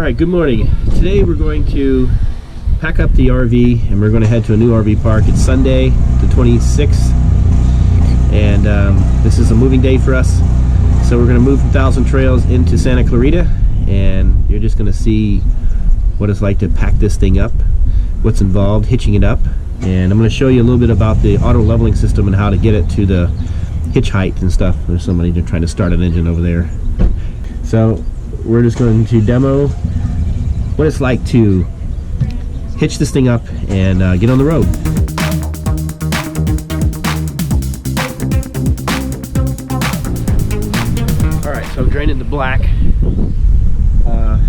Alright, good morning. Today we're going to pack up the RV and we're going to head to a new RV park. It's Sunday the 26th and this is a moving day for us. So we're going to move from Thousand Trails into Santa Clarita and you're just going to see what it's like to pack this thing up, what's involved, hitching it up, and I'm going to show you a little bit about the auto leveling system and how to get it to the hitch height and stuff. There's somebody trying to start an engine over there. So we're just going to demo what it's like to hitch this thing up and get on the road. Alright, so I'm draining the black.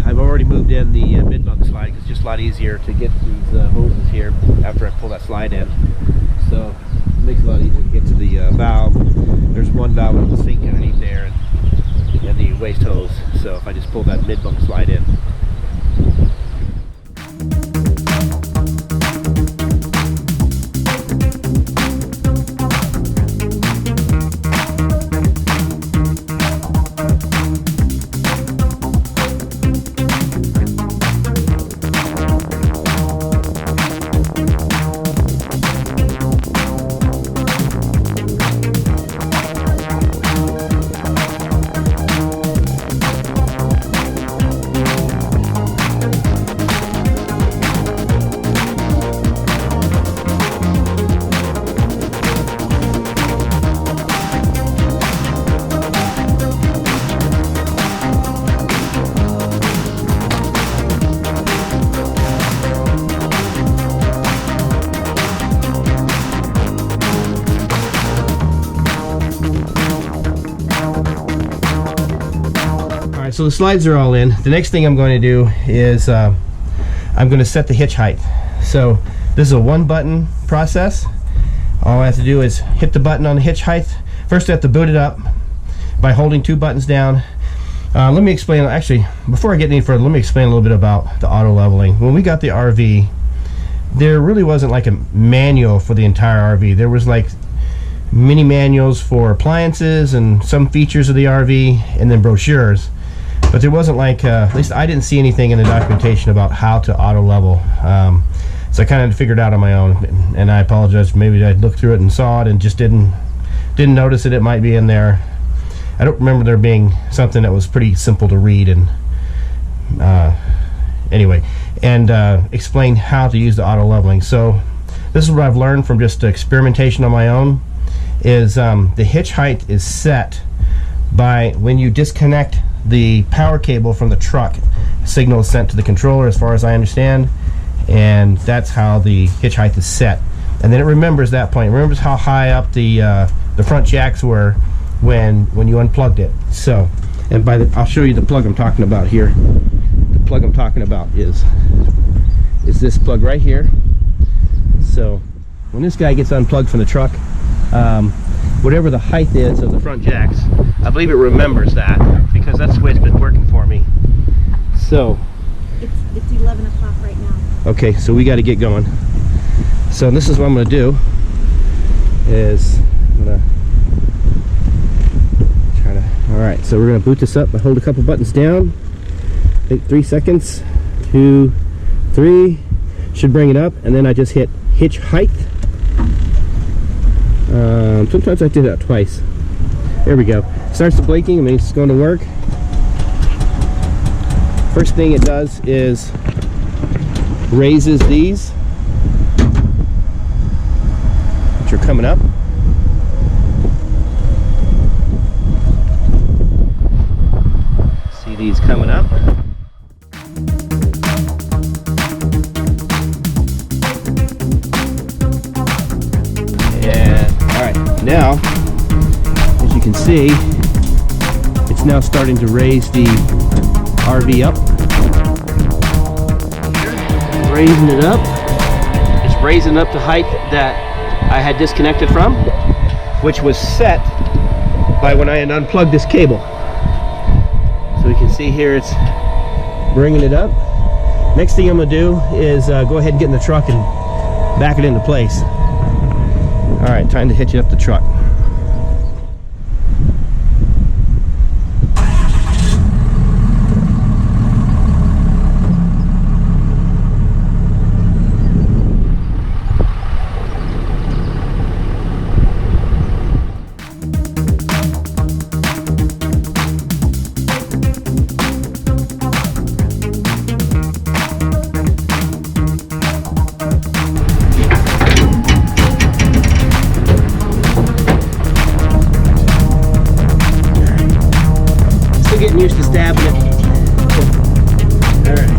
I've already moved in the mid-bunk slide. It's just a lot easier to get these hoses here after I pull that slide in. So it makes it a lot easier to get to the valve. There's one valve with the sink underneath there and the waste hose. So if I just pull that mid-bunk slide in. So the slides are all in. The next thing I'm going to do is I'm going to set the hitch height. So this is a one button process. All I have to do is hit the button on the hitch height. First I have to boot it up by holding two buttons down. Let me explain, actually before I get any further, let me explain a little bit about the auto leveling. When we got the RV, there really wasn't like a manual for the entire RV. There was like mini manuals for appliances and some features of the RV and then brochures. But there wasn't like, at least I didn't see anything in the documentation about how to auto level. So I kind of figured it out on my own, and I apologize. Maybe I looked through it and saw it and just didn't notice it might be in there. I don't remember there being something that was pretty simple to read and anyway, and explain how to use the auto leveling. So this is what I've learned from just experimentation on my own, is the hitch height is set by when you disconnect the power cable from the truck. Signal is sent to the controller, as far as I understand, and that's how the hitch height is set. And then it remembers that point. It remembers how high up the front jacks were when you unplugged it. So, and I'll show you the plug I'm talking about here. The plug I'm talking about is this plug right here. So when this guy gets unplugged from the truck, whatever the height is of the front jacks, I believe it remembers that, because that's the way it's been working for me. So it's 11 o'clock right now. Okay, so we got to get going. So this is what I'm going to do, is I'm going to try to, alright, so we're going to boot this up. I hold a couple buttons down, take 3 seconds, 2, 3, should bring it up, and then I just hit hitch height. Sometimes I did that twice. There we go. Starts the blinking. I mean, it's going to work. First thing it does is raises these, which are coming up. See these coming up. Now, as you can see, it's now starting to raise the RV up. Raising it up. It's raising up the height that I had disconnected from, which was set by when I had unplugged this cable. So you can see here it's bringing it up. Next thing I'm going to do is go ahead and get in the truck and back it into place. Alright, time to hitch it up the truck. dabbing it. All right.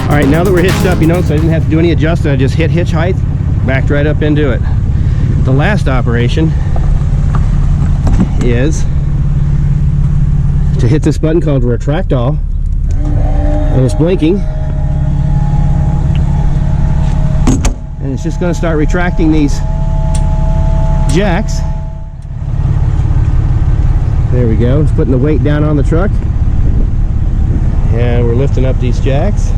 All right, now that we're hitched up, you notice I didn't have to do any adjusting. I just hit hitch height, backed right up into it. The last operation is to hit this button called retract all, and it's blinking. And it's just going to start retracting these jacks. There we go. It's putting the weight down on the truck. And we're lifting up these jacks.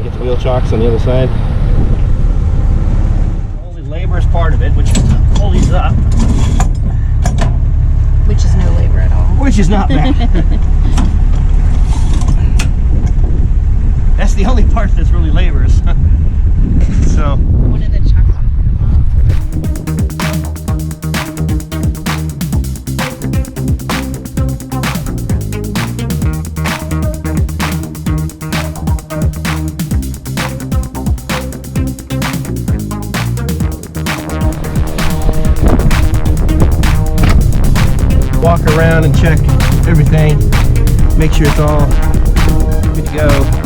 Get the wheel chocks on the other side. The only laborious part of it, which is to pull these up. Which is no labor at all. Which is not bad. That's the only part that's really laborious. So. One of the chocks. Walk around and check everything, make sure it's all good to go.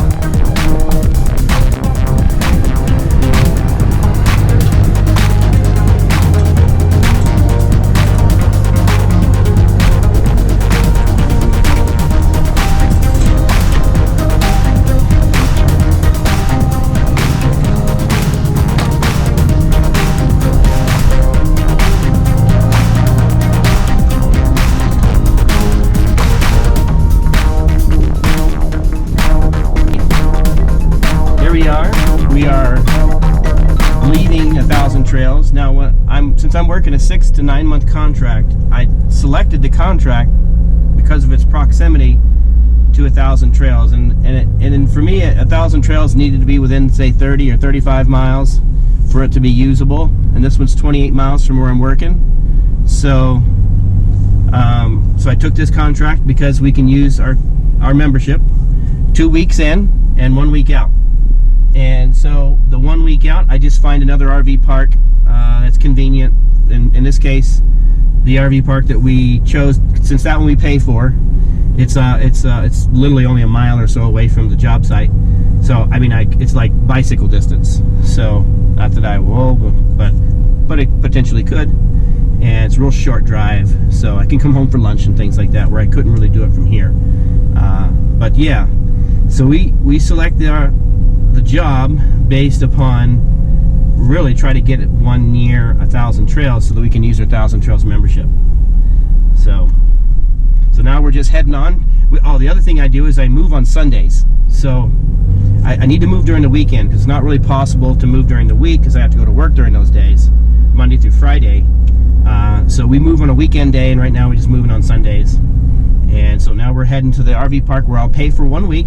We are leaving 1,000 trails. Now, since I'm working a 6 to 9 month contract, I selected the contract because of its proximity to 1,000 trails, and for me, 1,000 trails needed to be within, say, 30 or 35 miles for it to be usable. And this one's 28 miles from where I'm working, so I took this contract because we can use our membership 2 weeks in and 1 week out. And so the 1 week out, I just find another RV park that's convenient. In this case, the RV park that we chose, since that one we pay for, it's literally only a mile or so away from the job site. So I mean, it's like bicycle distance. So not that I will, but it potentially could. And it's a real short drive, so I can come home for lunch and things like that, where I couldn't really do it from here. But yeah, so we select the job based upon really try to get it one near 1,000 trails so that we can use our 1,000 trails membership. So now we're just heading on. The other thing I do is I move on Sundays. So I need to move during the weekend because it's not really possible to move during the week because I have to go to work during those days, Monday through Friday. So we move on a weekend day, and right now we're just moving on Sundays. And so now we're heading to the RV park where I'll pay for 1 week,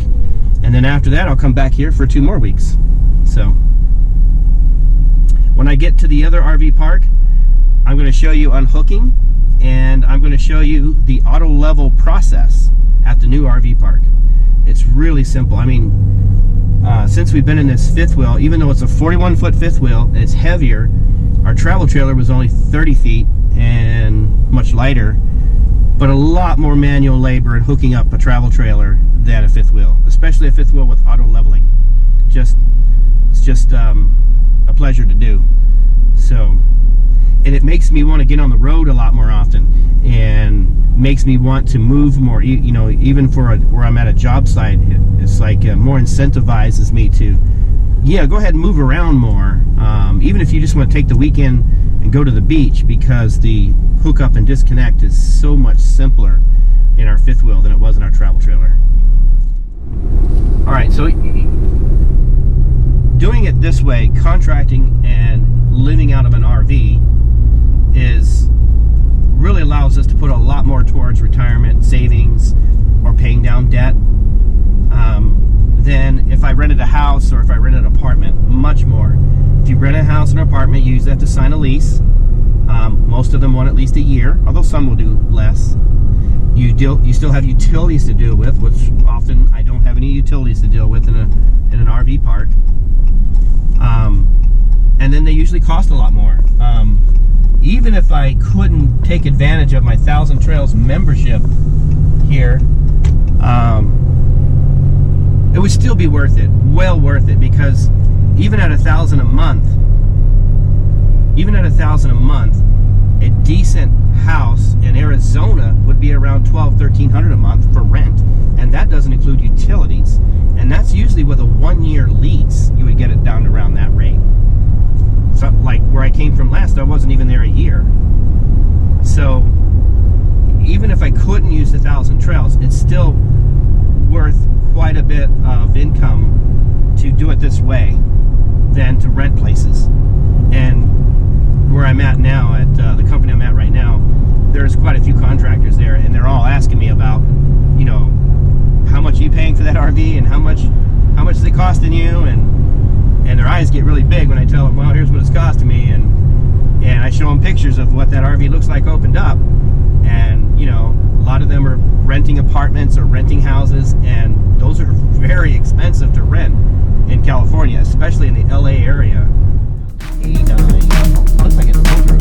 and then after that I'll come back here for 2 more weeks. So when I get to the other RV park, I'm going to show you unhooking, and I'm going to show you the auto level process at the new RV park. It's really simple. I mean, since we've been in this fifth wheel, even though it's a 41-foot fifth wheel and it's heavier, our travel trailer was only 30 feet and much lighter, but a lot more manual labor in hooking up a travel trailer than a fifth wheel, especially a fifth wheel with auto leveling. It's just a pleasure to do. So, and it makes me want to get on the road a lot more often, and makes me want to move more. You know, even for where I'm at a job site, it's like more incentivizes me to, yeah, go ahead and move around more. Even if you just want to take the weekend and go to the beach, because the hook up and disconnect is so much simpler in our fifth wheel than it was in our travel trailer. All right, so doing it this way, contracting and living out of an RV, really allows us to put a lot more towards retirement savings or or paying down debt than if I rented a house or if I rented an apartment. Much more. If you rent a house or an apartment, you usually have to sign a lease. Most of them want at least a year, although some will do less. You still have utilities to deal with, which often I don't have any utilities to deal with in an RV park. And then they usually cost a lot more. Even if I couldn't take advantage of my 1,000 Trails membership here, it would still be worth it, well worth it, because even at $1,000 a month, a decent house in Arizona would be around $1,200-1,300 a month for rent, and that doesn't include utilities. And that's usually with a 1-year lease. You would get it down to around that rate. So, like where I came from last, I wasn't even there a year. So, even if I couldn't use the 1,000 Trails, it's still worth quite a bit of income to do it this way than to rent places. And where I'm at now, at the company I'm at right now, there's quite a few contractors there, and they're all asking me about, you know, how much are you paying for that RV, and how much is it costing you, and their eyes get really big when I tell them, well, here's what it's costing me, and I show them pictures of what that RV looks like opened up, and you know, a lot of them are renting apartments or renting houses, and those are very expensive to rent in California, especially in the LA area. 89. Looks like it's over.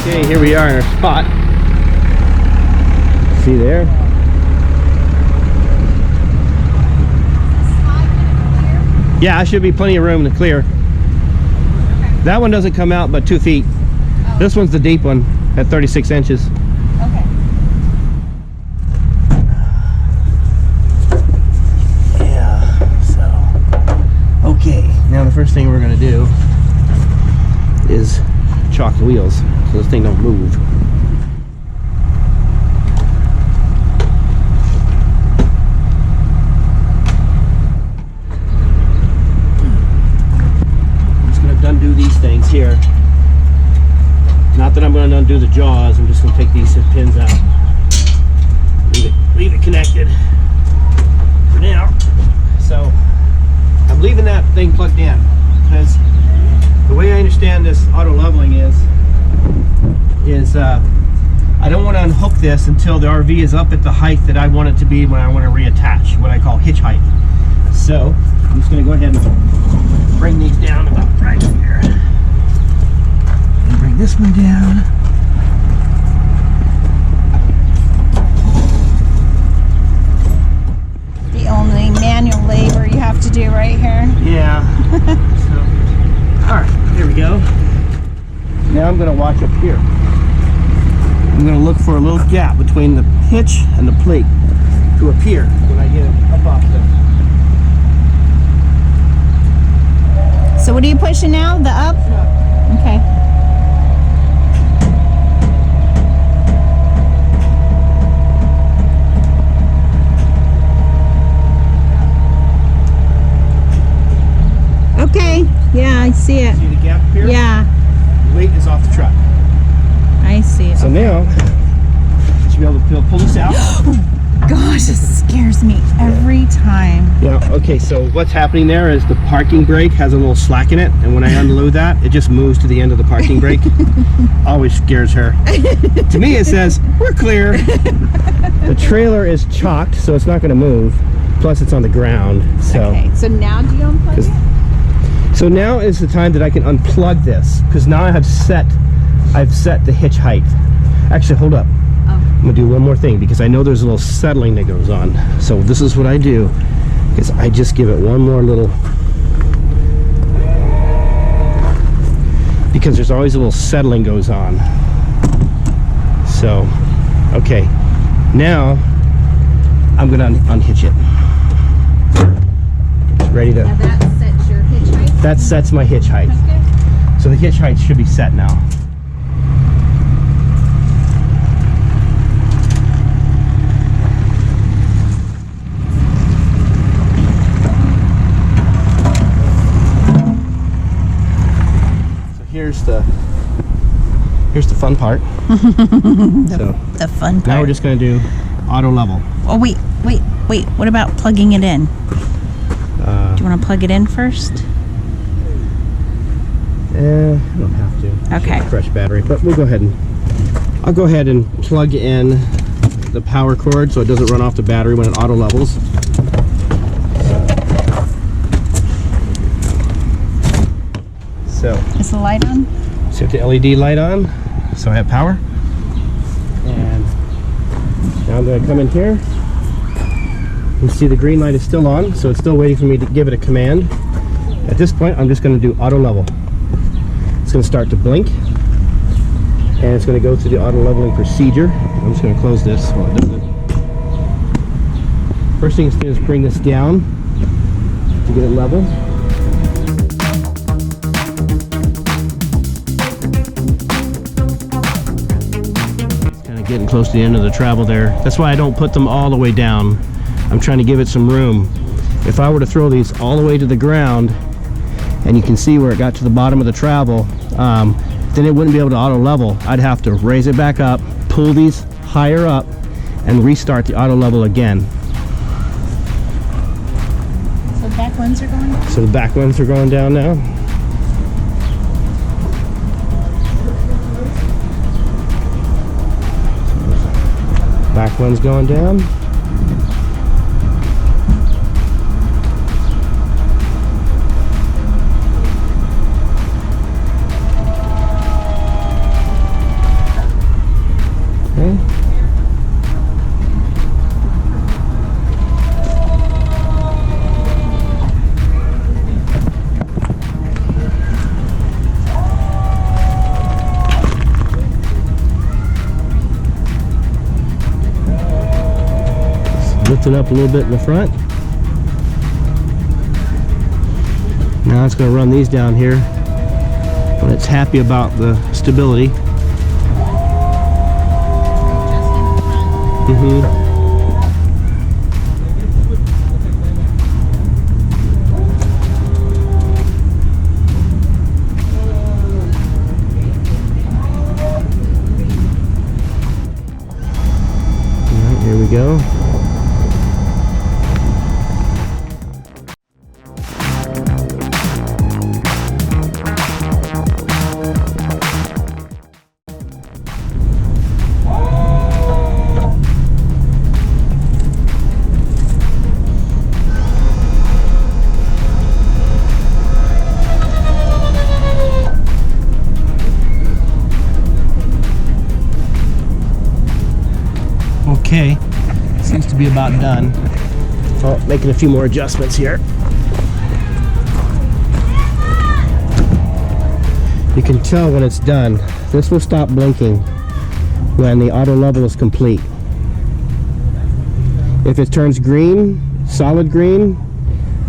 Okay, here we are in our spot. See there? Yeah, I should be plenty of room to clear. Okay. That one doesn't come out but 2 feet. Oh. This one's the deep one at 36 inches. Okay. Yeah, so. Okay, now the first thing we're going to do is chalk the wheels so this thing don't move. I'm just going to undo these things here. Not that I'm going to undo the jaws, I'm just going to take these pins out. Leave it connected for now. So I'm leaving that thing plugged in because the way I understand this auto leveling is I don't want to unhook this until the RV is up at the height that I want it to be when I want to reattach, what I call hitch height. So I'm just going to go ahead and bring these down about right here. And bring this one down. The only manual labor you have to do right here. Yeah. So, all right, here we go. Now I'm going to watch up here. I'm going to look for a little gap between the hitch and the plate to appear when I get it up off there. So what are you pushing now? The up? Okay. Okay. Yeah, I see it. See the gap here? Yeah. The weight is off the truck. I see it. So now, you should be able to pull this out. Gosh, this scares me every time. Yeah, okay, so what's happening there is the parking brake has a little slack in it, and when I unload that, it just moves to the end of the parking brake. Always scares her. To me, it says, we're clear. The trailer is chalked, so it's not going to move. Plus, it's on the ground. So. Okay, so now do you unplug it? So now is the time that I can unplug this, because now I've set the hitch height. Actually, hold up. I'm gonna do one more thing because I know there's a little settling that goes on. So this is what I do, is I just give it one more little because there's always a little settling goes on. So, okay, now I'm gonna unhitch it. It's ready to. Now that sets your hitch height? That sets my hitch height. Okay. So the hitch height should be set now. So here's the fun part. The fun part. Now we're just going to do auto level. Oh, wait. What about plugging it in? Do you want to plug it in first? I don't have to. Okay. Fresh battery, but we'll go ahead and I'll go ahead and plug in the power cord so it doesn't run off the battery when it auto levels. So Is the light on? set the LED light on so I have power. And now I'm going to come in here. You see the green light is still on, so it's still waiting for me to give it a command. At this point, I'm just going to do auto level. It's going to start to blink, and it's going to go through the auto leveling procedure. I'm just going to close this while it does it. First thing it's going to do is bring this down to get it level. It's kind of getting close to the end of the travel there. That's why I don't put them all the way down. I'm trying to give it some room. If I were to throw these all the way to the ground, and you can see where it got to the bottom of the travel, then it wouldn't be able to auto level. I'd have to raise it back up, pull these higher up, and restart the auto level again. So the back ones are going down? So the back ones are going down now. Back one's going down. Lifting up a little bit in the front. Now it's going to run these down here when it's happy about the stability. Alright, here we go. Okay, seems to be about done. Oh, making a few more adjustments here. You can tell when it's done. This will stop blinking when the auto level is complete. If it turns green, solid green,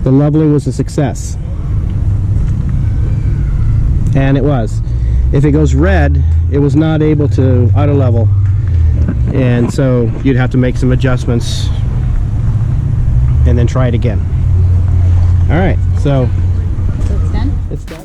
the leveling was a success. And it was. If it goes red, it was not able to auto level. And so you'd have to make some adjustments and then try it again. All right, so it's done? It's done.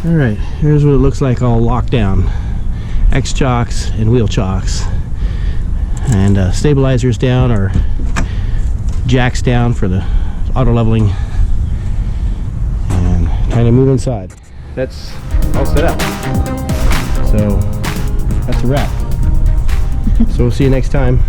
All right, here's what it looks like all locked down. X chocks and wheel chocks. And stabilizers down, or jacks down for the auto leveling. And time to move inside. That's all set up. So that's a wrap. So we'll see you next time.